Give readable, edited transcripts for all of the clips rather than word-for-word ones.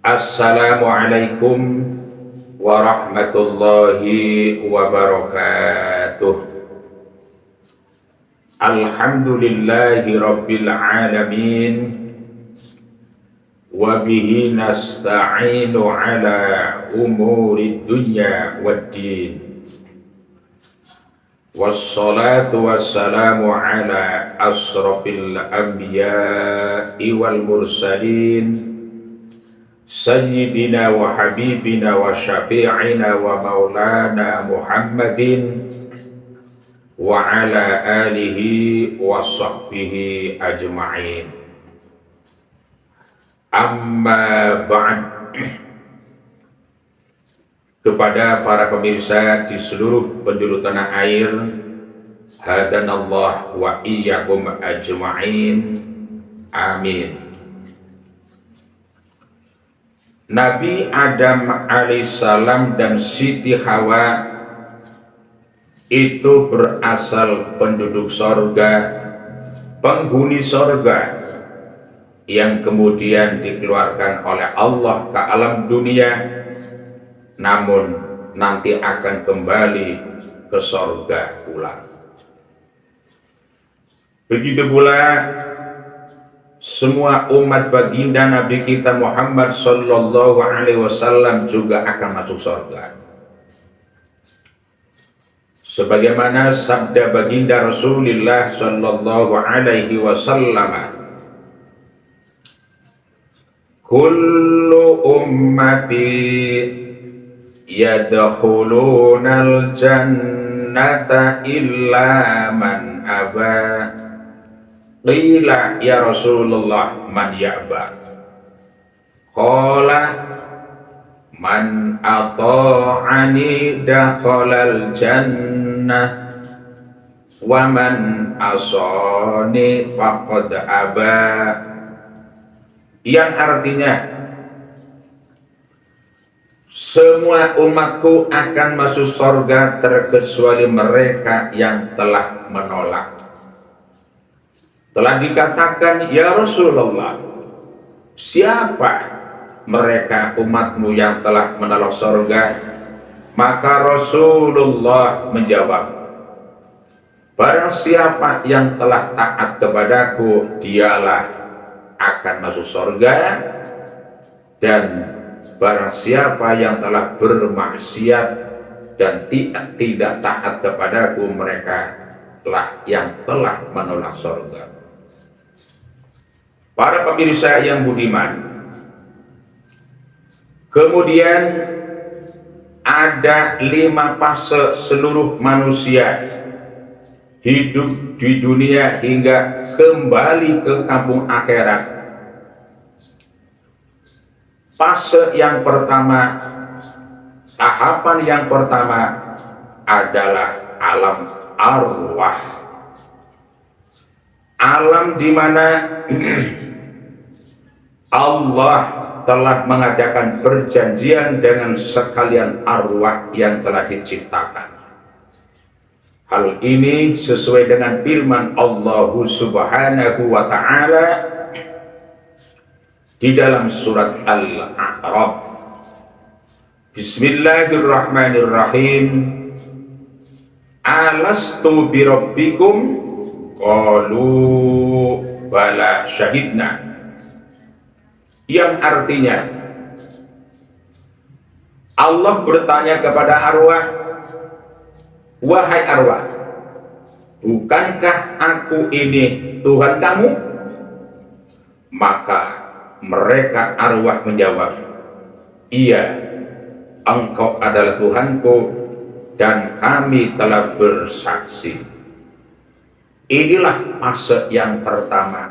Assalamualaikum warahmatullahi wabarakatuh. Alhamdulillahi rabbil alamin. Wabihi nasta'inu ala umuri dunya waddin. Wassalatu wassalamu ala asrafil anbiya'i wal mursalin, Sayyidina wa habibina wa syafi'ina wa maulana Muhammadin wa ala alihi wa sahbihi ajma'in. Amma ba'd. Kepada para pemirsa di seluruh penjuru tanah air, hadanallah wa iyyakum ajma'in. Amin. Nabi Adam alaihissalam dan Siti Hawa itu berasal penduduk sorga, penghuni sorga, yang kemudian dikeluarkan oleh Allah ke alam dunia, namun nanti akan kembali ke sorga pula. Begitu pula semua umat baginda Nabi kita Muhammad sallallahu alaihi wasallam juga akan masuk surga. Sebagaimana sabda baginda Rasulullah sallallahu alaihi wasallam, kullu ummati yadkhulunal jannata illa man aba. Qila ya Rasulullah man ya'ba? Qala man ata'ani dakhalal jannah wa man asani faqad aba. Yang artinya semua umatku akan masuk surga terkecuali mereka yang telah menolak. Telah dikatakan, ya Rasulullah, siapa mereka umatmu yang telah menolak surga? Maka Rasulullah menjawab, barang siapa yang telah taat kepadaku, dialah akan masuk surga, dan barang siapa yang telah bermaksiat dan tidak taat kepadaku, mereka lah yang telah menolak surga. Para pemirsa yang budiman, kemudian ada 5 fase seluruh manusia hidup di dunia hingga kembali ke kampung akhirat. Fase yang pertama, tahapan yang pertama adalah alam arwah. Alam di mana Allah telah mengadakan perjanjian dengan sekalian arwah yang telah diciptakan. Hal ini sesuai dengan firman Allah Subhanahu wa ta'ala di dalam surat Al-A'raf. Bismillahirrahmanirrahim. Alastu birabbikum? Qalu bala syahidna. Yang artinya Allah bertanya kepada arwah, wahai arwah, bukankah aku ini Tuhan kamu? Maka mereka arwah menjawab, iya, engkau adalah Tuhanku dan kami telah bersaksi. Inilah fase yang pertama,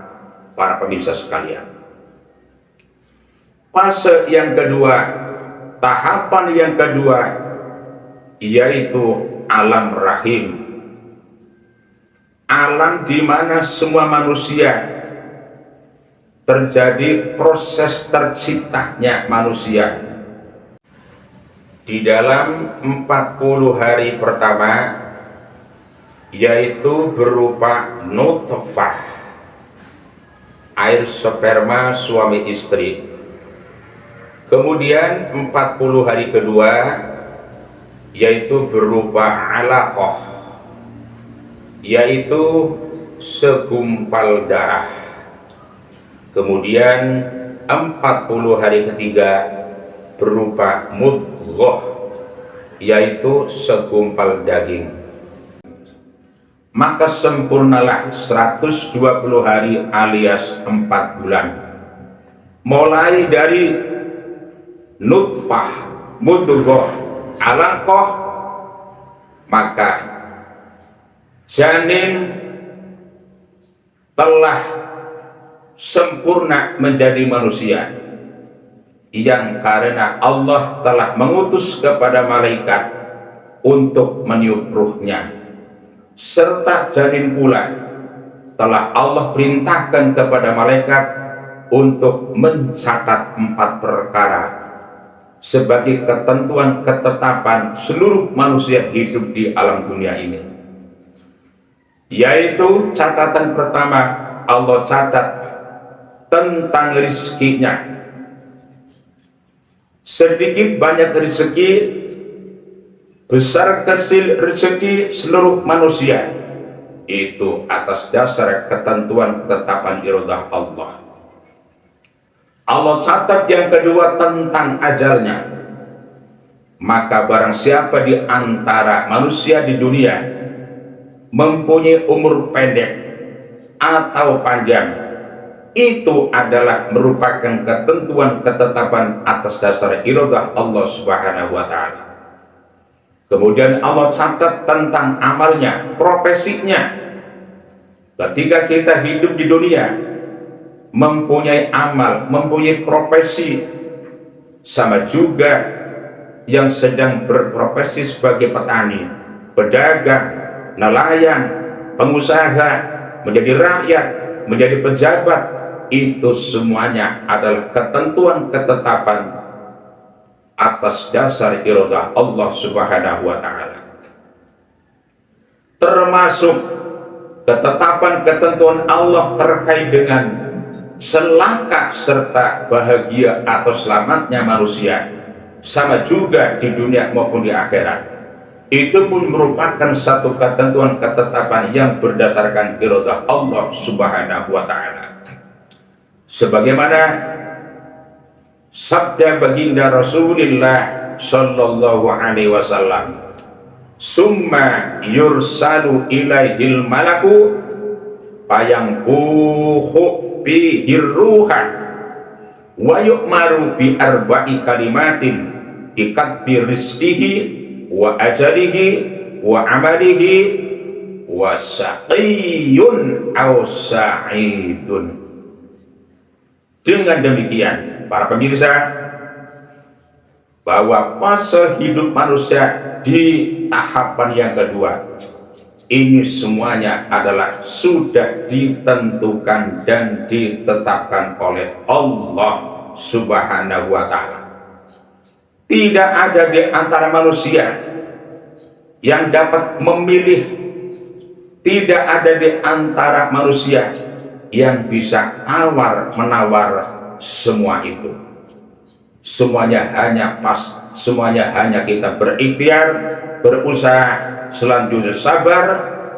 para pemirsa sekalian. Fase yang kedua, tahapan yang kedua, yaitu alam rahim. Alam di mana semua manusia terjadi proses terciptanya manusia. Di dalam 40 hari pertama, yaitu berupa nutfah, air sperma suami istri. Kemudian 40 hari kedua yaitu berupa alaqah, yaitu segumpal darah. Kemudian 40 hari ketiga berupa mudghah, yaitu segumpal daging. Maka sempurnalah 120 hari alias 4 bulan, mulai dari nutfah, mudghah, alaqah, maka janin telah sempurna menjadi manusia, yang karena Allah telah mengutus kepada malaikat untuk meniup ruhnya, serta janin pula telah Allah perintahkan kepada malaikat untuk mencatat 4 perkara sebagai ketentuan ketetapan seluruh manusia hidup di alam dunia ini. Yaitu catatan pertama, Allah catat tentang rezekinya. Sedikit banyak rezeki, besar kecil rezeki seluruh manusia, itu atas dasar ketentuan ketetapan iradah Allah. Allah catat yang kedua tentang ajalnya. Maka barang siapa di antara manusia di dunia mempunyai umur pendek atau panjang, itu adalah merupakan ketentuan ketetapan atas dasar iradah Allah Subhanahu wa Ta'ala. Kemudian Allah catat tentang amalnya, profesinya. Ketika kita hidup di dunia, mempunyai amal, mempunyai profesi, sama juga yang sedang berprofesi sebagai petani, pedagang, nelayan, pengusaha, menjadi rakyat, menjadi pejabat, itu semuanya adalah ketentuan ketetapan atas dasar iradah Allah Subhanahu wa Ta'ala. Termasuk ketetapan ketentuan Allah terkait dengan selangkah serta bahagia atau selamatnya manusia, sama juga di dunia maupun di akhirat. Itu pun merupakan satu ketentuan ketetapan yang berdasarkan iradah Allah Subhanahu wa Ta'ala. Sebagaimana sabda baginda Rasulullah sallallahu alaihi wasallam, summa yursalu ilaihil malaku fayangfuhu bihir ruha wa yu'maru bi arba'i kalimatin bikatbi rizqihi wa ajalihi wa amalihi wa saqiyun aw sa'idun. Dengan demikian, para pemirsa, bahwa fase hidup manusia di tahapan yang kedua ini semuanya adalah sudah ditentukan dan ditetapkan oleh Allah Subhanahu wa Ta'ala. Tidak ada di antara manusia yang dapat memilih, tidak ada di antara manusia yang bisa tawar-menawar semua itu. Semuanya hanya kita berikhtiar, berusaha, selanjutnya sabar,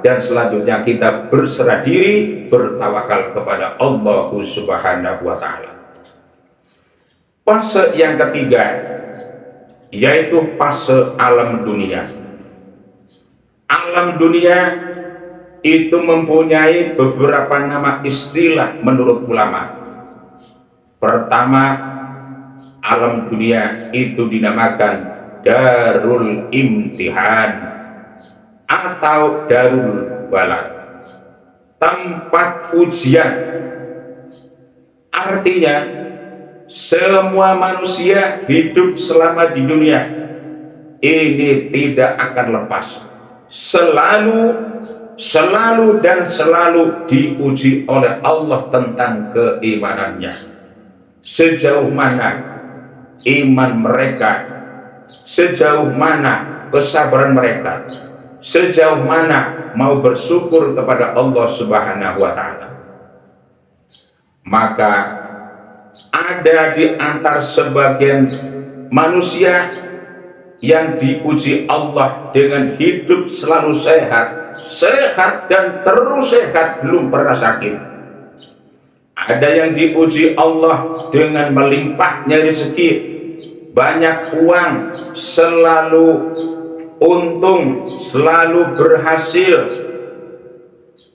dan selanjutnya kita berserah diri, bertawakal kepada Allah Subhanahu wa Ta'ala. Fase yang ketiga yaitu fase alam dunia. Alam dunia itu mempunyai beberapa nama istilah menurut ulama. Pertama, alam dunia itu dinamakan darul imtihan atau darul balad, tempat ujian. Artinya semua manusia hidup selama di dunia ini tidak akan lepas, selalu dan selalu diuji oleh Allah tentang keimanannya. Sejauh mana iman mereka, sejauh mana kesabaran mereka, sejauh mana mau bersyukur kepada Allah Subhanahu wa Ta'ala. Maka Ada di antar sebagian manusia yang diuji Allah dengan hidup selalu sehat, sehat dan terus sehat, belum pernah sakit. Ada yang diuji Allah dengan melimpahnya rezeki, banyak uang, selalu untung, selalu berhasil.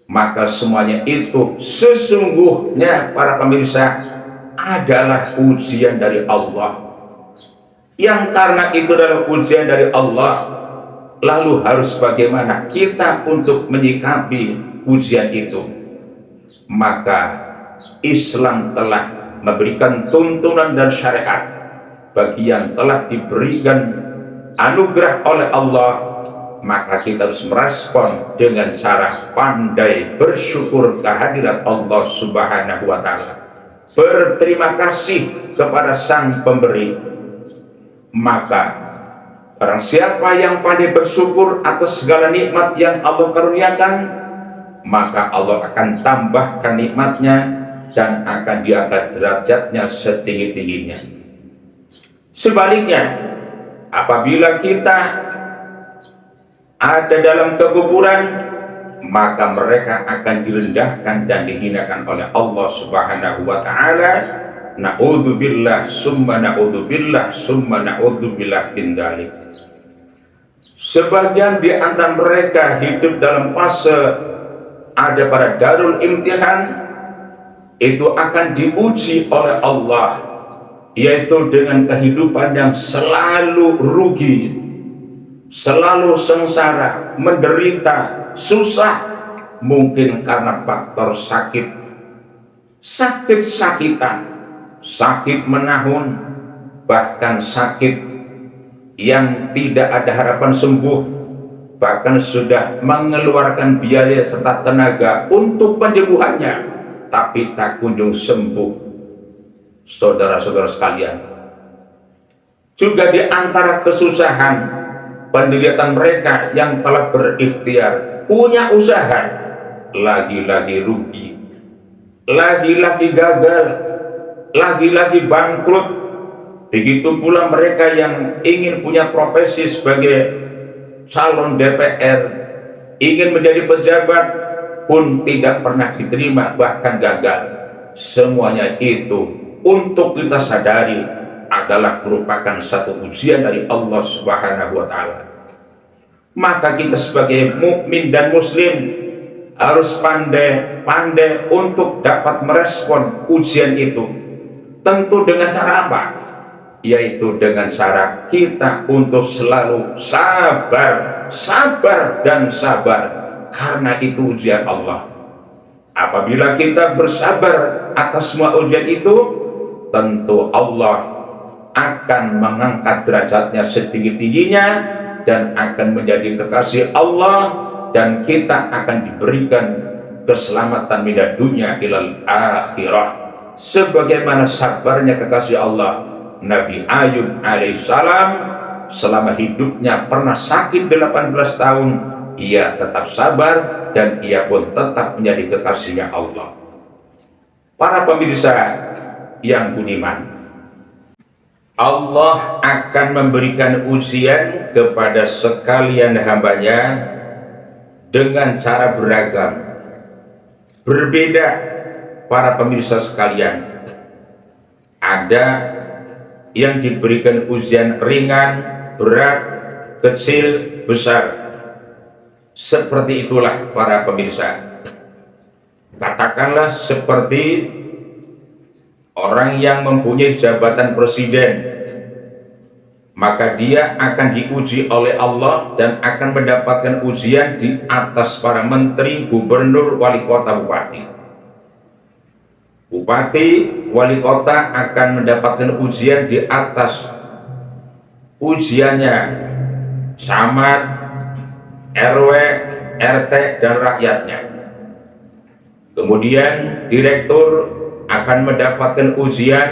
Maka semuanya itu sesungguhnya para pemirsa adalah ujian dari Allah. Yang karena itu adalah ujian dari Allah, lalu harus bagaimana kita untuk menyikapi ujian itu? Maka Islam telah memberikan tuntunan dan syariat bagi yang telah diberikan anugerah oleh Allah. Maka kita harus merespon dengan cara pandai bersyukur kehadirat Allah Subhanahu wa Ta'ala, berterima kasih kepada Sang Pemberi. Maka barang siapa yang pandai bersyukur atas segala nikmat yang Allah karuniakan, maka Allah akan tambahkan nikmatnya dan akan diangkat derajatnya setinggi-tingginya. Sebaliknya, apabila kita ada dalam kekufuran, maka mereka akan direndahkan dan dihinakan oleh Allah Subhanahu wa Ta'ala. Na'udzubillah summa na'udzubillah summa na'udzubillah min dzalik. Sebagian di antara mereka hidup dalam fase ada pada darul imtihan, itu akan diuji oleh Allah, yaitu dengan kehidupan yang selalu rugi, selalu sengsara, menderita, susah, mungkin karena faktor sakit, sakit-sakitan, sakit menahun, bahkan sakit yang tidak ada harapan sembuh, bahkan sudah mengeluarkan biaya serta tenaga untuk penyembuhannya, tapi tak kunjung sembuh. Saudara-saudara sekalian, juga di antara kesusahan penderitaan mereka yang telah berikhtiar punya usaha, lagi-lagi rugi, lagi-lagi gagal, lagi-lagi bangkrut. Begitu pula mereka yang ingin punya profesi sebagai calon DPR, ingin menjadi pejabat pun tidak pernah diterima, bahkan gagal. Semuanya itu untuk kita sadari adalah merupakan satu ujian dari Allah Subhanahu wa Ta'ala. Maka kita sebagai mukmin dan muslim harus pandai untuk dapat merespon ujian itu. Tentu dengan cara apa? Yaitu dengan cara kita untuk selalu sabar, sabar dan sabar, karena itu ujian Allah. Apabila kita bersabar atas semua ujian itu, tentu Allah akan mengangkat derajatnya setinggi-tingginya dan akan menjadi kekasih Allah, dan kita akan diberikan keselamatan minad dunya ilal akhirah. Sebagaimana sabarnya kekasih Allah Nabi Ayub alaihissalam, selama hidupnya pernah sakit 18 tahun, ia tetap sabar dan ia pun tetap menjadi kekasihnya Allah. Para pemirsa yang budiman, Allah akan memberikan ujian kepada sekalian hambanya dengan cara beragam, berbeda. Para pemirsa sekalian, ada yang diberikan ujian ringan, berat, kecil, besar. Seperti itulah para pemirsa. Katakanlah seperti orang yang mempunyai jabatan presiden, maka dia akan diuji oleh Allah dan akan mendapatkan ujian di atas para menteri, gubernur, wali kota, bupati. Bupati, wali kota akan mendapatkan ujian di atas ujiannya camat, RW, RT, dan rakyatnya. Kemudian direktur akan mendapatkan ujian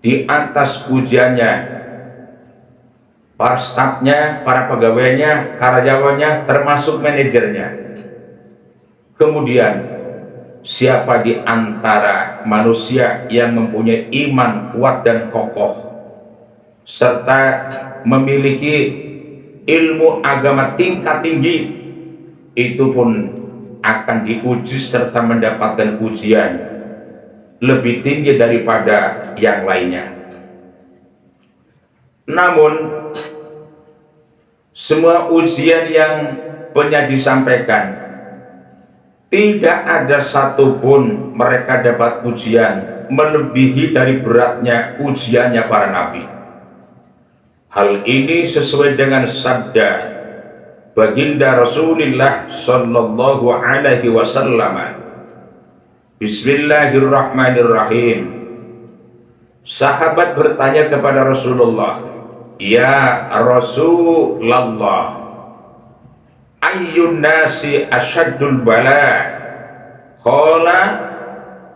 di atas ujiannya para stafnya, para pegawainya, karyawannya, termasuk manajernya. Kemudian siapa di antara manusia yang mempunyai iman kuat dan kokoh serta memiliki ilmu agama tingkat tinggi, itu pun akan diuji serta mendapatkan ujian lebih tinggi daripada yang lainnya. Namun semua ujian yang penyaji sampaikan, tidak ada satupun mereka dapat ujian melebihi dari beratnya ujiannya para nabi. Hal ini sesuai dengan sabda baginda Rasulullah sallallahu alaihi wasallam. Bismillahirrahmanirrahim. Sahabat bertanya kepada Rasulullah, "Ya Rasulullah, ayyun nasi asyaddul bala?" Qala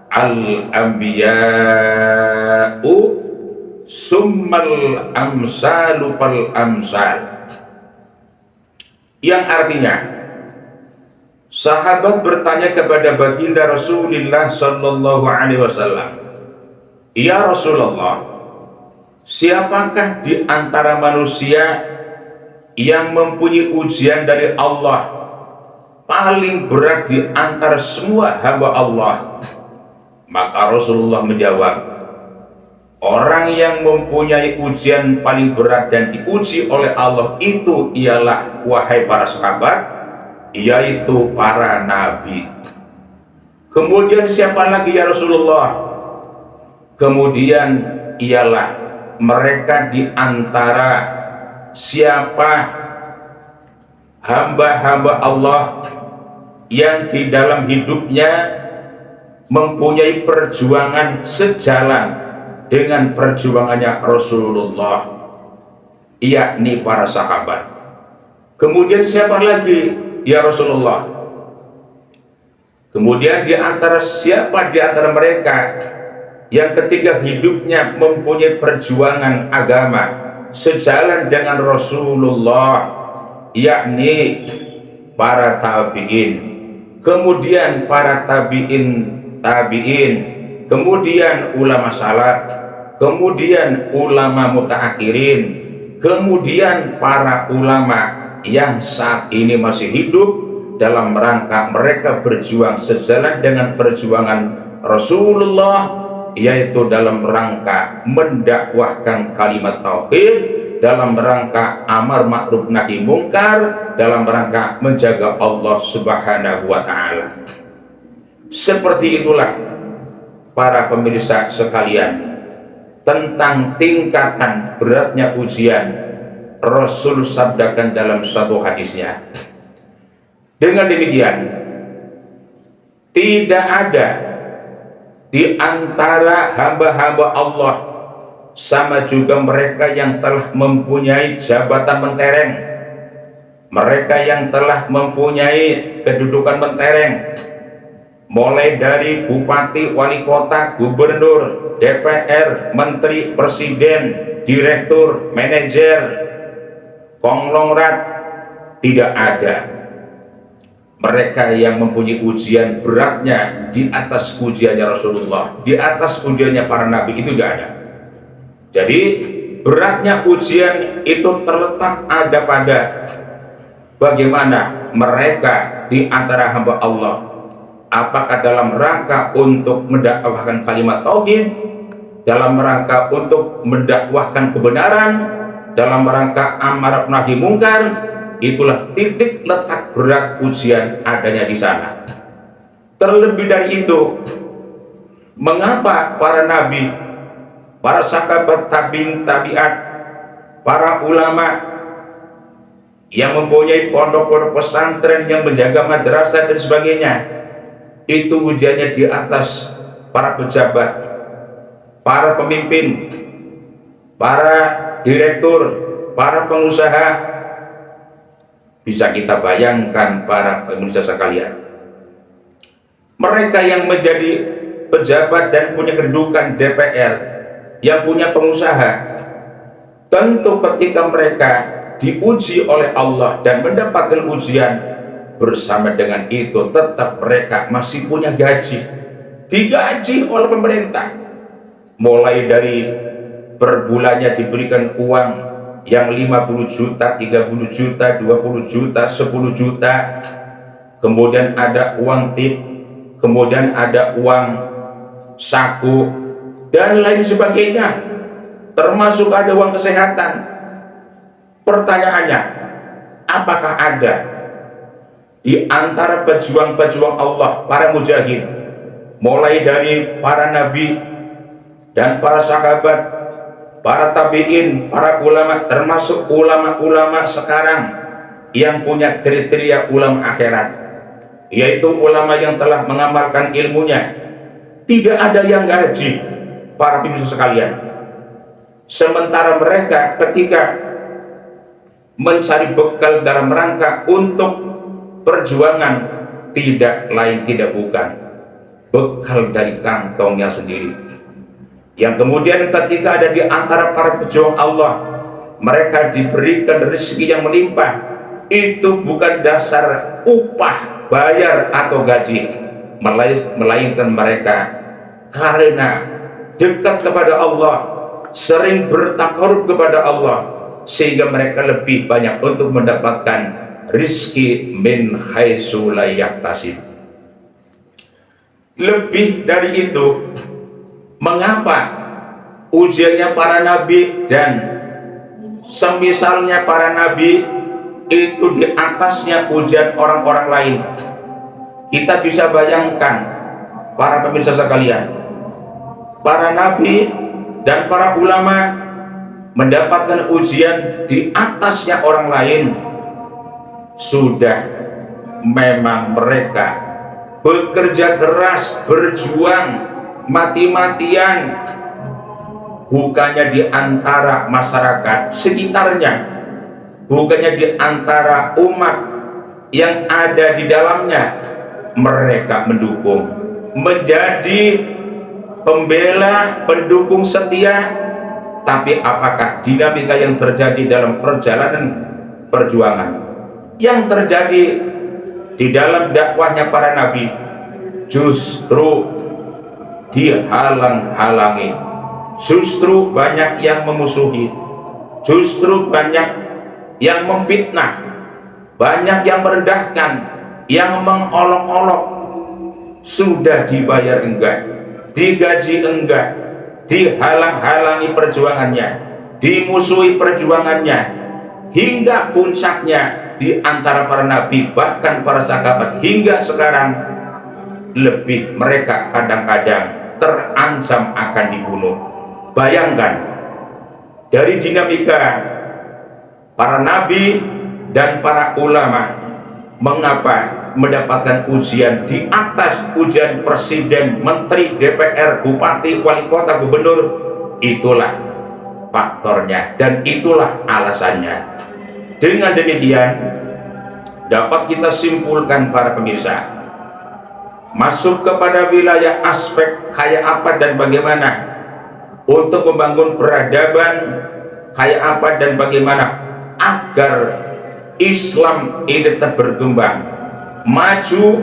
al-anbiya'u summal amsalu fal amsal. Yang artinya, sahabat bertanya kepada baginda Rasulullah sallallahu alaihi wasallam, "Ya Rasulullah, siapakah di antara manusia yang mempunyai ujian dari Allah paling berat di antara semua hamba Allah?" Maka Rasulullah menjawab, orang yang mempunyai ujian paling berat dan diuji oleh Allah itu ialah, wahai para sahabat, yaitu para nabi. Kemudian siapa lagi ya Rasulullah? Kemudian ialah mereka di antara siapa hamba-hamba Allah yang di dalam hidupnya mempunyai perjuangan sejalan dengan perjuangannya Rasulullah, yakni para sahabat. Kemudian siapa lagi ya Rasulullah? Kemudian siapa di antara mereka yang ketika hidupnya mempunyai perjuangan agama sejalan dengan Rasulullah, yakni para tabi'in, kemudian para tabi'in, kemudian ulama salaf, kemudian ulama mutaakhirin, kemudian para ulama yang saat ini masih hidup dalam rangka mereka berjuang sejalan dengan perjuangan Rasulullah, yaitu dalam rangka mendakwahkan kalimat tauhid, dalam rangka amar ma'ruf nahi mungkar, dalam rangka menjaga Allah Subhanahu wa ta'ala. Seperti itulah para pemirsa sekalian, tentang tingkatan beratnya ujian Rasul sabdakan dalam satu hadisnya. Dengan demikian, tidak ada di antara hamba-hamba Allah, sama juga mereka yang telah mempunyai jabatan mentereng, mereka yang telah mempunyai kedudukan mentereng, mulai dari bupati, wali kota, gubernur, DPR, menteri, presiden, direktur, manajer, konglomerat, tidak ada mereka yang mempunyai ujian beratnya di atas ujiannya Rasulullah, di atas ujiannya para nabi, itu tidak ada. Jadi beratnya ujian itu terletak ada pada bagaimana mereka di antara hamba Allah, apakah dalam rangka untuk mendakwahkan kalimat tauhid, dalam rangka untuk mendakwahkan kebenaran, dalam rangka amar nahi mungkar. Itulah titik letak berat ujian adanya di sana. Terlebih dari itu, mengapa para nabi, para sahabat, tabi'in, tabi'at, para ulama yang mempunyai pondok-pondok pesantren, yang menjaga madrasah dan sebagainya, itu ujiannya di atas para pejabat, para pemimpin, para direktur, para pengusaha. Bisa kita bayangkan para pemirsa sekalian, mereka yang menjadi pejabat dan punya kedudukan DPR, yang punya pengusaha, tentu ketika mereka diuji oleh Allah dan mendapatkan ujian, bersama dengan itu tetap mereka masih punya gaji, digaji oleh pemerintah, mulai dari per bulannya diberikan uang yang 50 juta, 30 juta, 20 juta, 10 juta, kemudian ada uang tip, kemudian ada uang saku, dan lain sebagainya, termasuk ada uang kesehatan. Pertanyaannya, apakah ada di antara pejuang-pejuang Allah, para mujahid, mulai dari para nabi dan para sahabat, para tabi'in, para ulama, termasuk ulama-ulama sekarang yang punya kriteria ulama akhirat, yaitu ulama yang telah mengamalkan ilmunya, tidak ada yang gaji para pemirsa sekalian. Sementara mereka ketika mencari bekal dalam rangka untuk perjuangan, tidak lain tidak bukan bekal dari kantongnya sendiri, yang kemudian ketika ada di antara para pejuang Allah, mereka diberikan rezeki yang melimpah. Itu bukan dasar upah, bayar atau gaji, melainkan mereka karena dekat kepada Allah, sering bertakarub kepada Allah, sehingga mereka lebih banyak untuk mendapatkan rizki min haitsu la yahtasib. Lebih dari itu, mengapa ujiannya para nabi dan semisalnya para nabi itu di atasnya ujian orang-orang lain? Kita bisa bayangkan, para pemirsa sekalian, para nabi dan para ulama mendapatkan ujian di atasnya orang lain. Sudah memang mereka bekerja keras, berjuang mati-matian, bukannya di antara masyarakat sekitarnya, bukannya di antara umat yang ada di dalamnya, mereka mendukung, menjadi pembela, pendukung setia. Tapi apakah dinamika yang terjadi dalam perjalanan perjuangan, yang terjadi di dalam dakwahnya para nabi, justru dihalang-halangi, justru banyak yang memusuhi, justru banyak yang memfitnah, banyak yang merendahkan, yang mengolok-olok? Sudah dibayar enggak, digaji enggak, dihalang-halangi perjuangannya, dimusuhi perjuangannya, hingga puncaknya di antara para nabi, bahkan para sahabat hingga sekarang, lebih mereka kadang-kadang terancam akan dibunuh. Bayangkan dari dinamika para nabi dan para ulama, mengapa mendapatkan ujian di atas ujian presiden, menteri, DPR, bupati, wali kota, gubernur? Itulah faktornya dan itulah alasannya. Dengan demikian dapat kita simpulkan, para pemirsa, masuk kepada wilayah aspek kayak apa dan bagaimana untuk membangun peradaban, kayak apa dan bagaimana agar Islam ini tetap berkembang, maju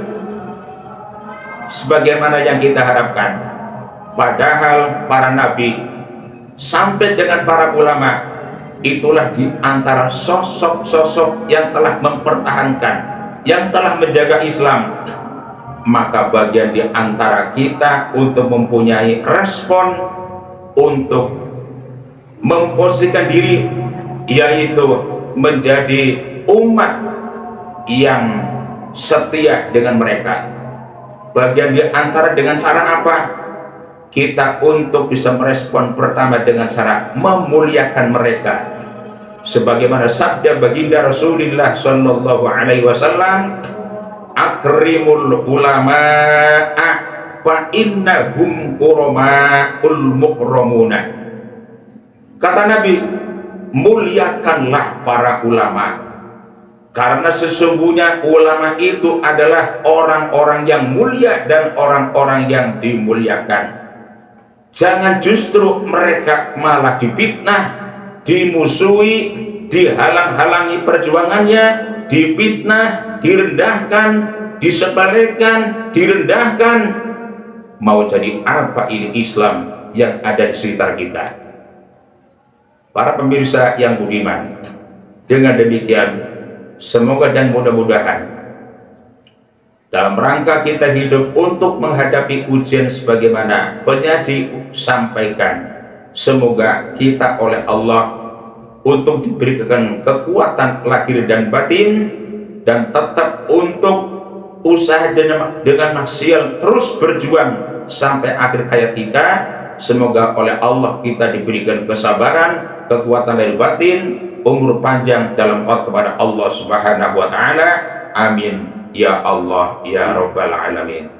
sebagaimana yang kita harapkan. Padahal para nabi sampai dengan para ulama, itulah di antara sosok-sosok yang telah mempertahankan, yang telah menjaga Islam. Maka bagian di antara kita untuk mempunyai respon untuk memposisikan diri, yaitu menjadi umat yang setia dengan mereka. Bagian di antara dengan cara apa? Kita untuk bisa merespon pertama dengan cara memuliakan mereka, sebagaimana sabda baginda Rasulullah sallallahu alaihi wasallam, akrimul ulama'a fa innahum kuramaul mukramuna. Kata Nabi, muliakanlah para ulama, karena sesungguhnya ulama itu adalah orang-orang yang mulia dan orang-orang yang dimuliakan. Jangan justru mereka malah difitnah, dimusuhi, dihalang-halangi perjuangannya, difitnah, direndahkan, disepelekan, direndahkan. Mau jadi apa ini Islam yang ada di sekitar kita? Para pemirsa yang budiman, dengan demikian semoga dan mudah-mudahan dalam rangka kita hidup untuk menghadapi ujian sebagaimana penyaji sampaikan, semoga kita oleh Allah untuk diberikan kekuatan lahir dan batin, dan tetap untuk usaha dengan maksiat terus berjuang sampai akhir hayat kita. Semoga oleh Allah kita diberikan kesabaran, kekuatan lahir batin, umur panjang dalam taat kepada Allah Subhanahu wa taala. Amin ya Allah ya rabbal alamin.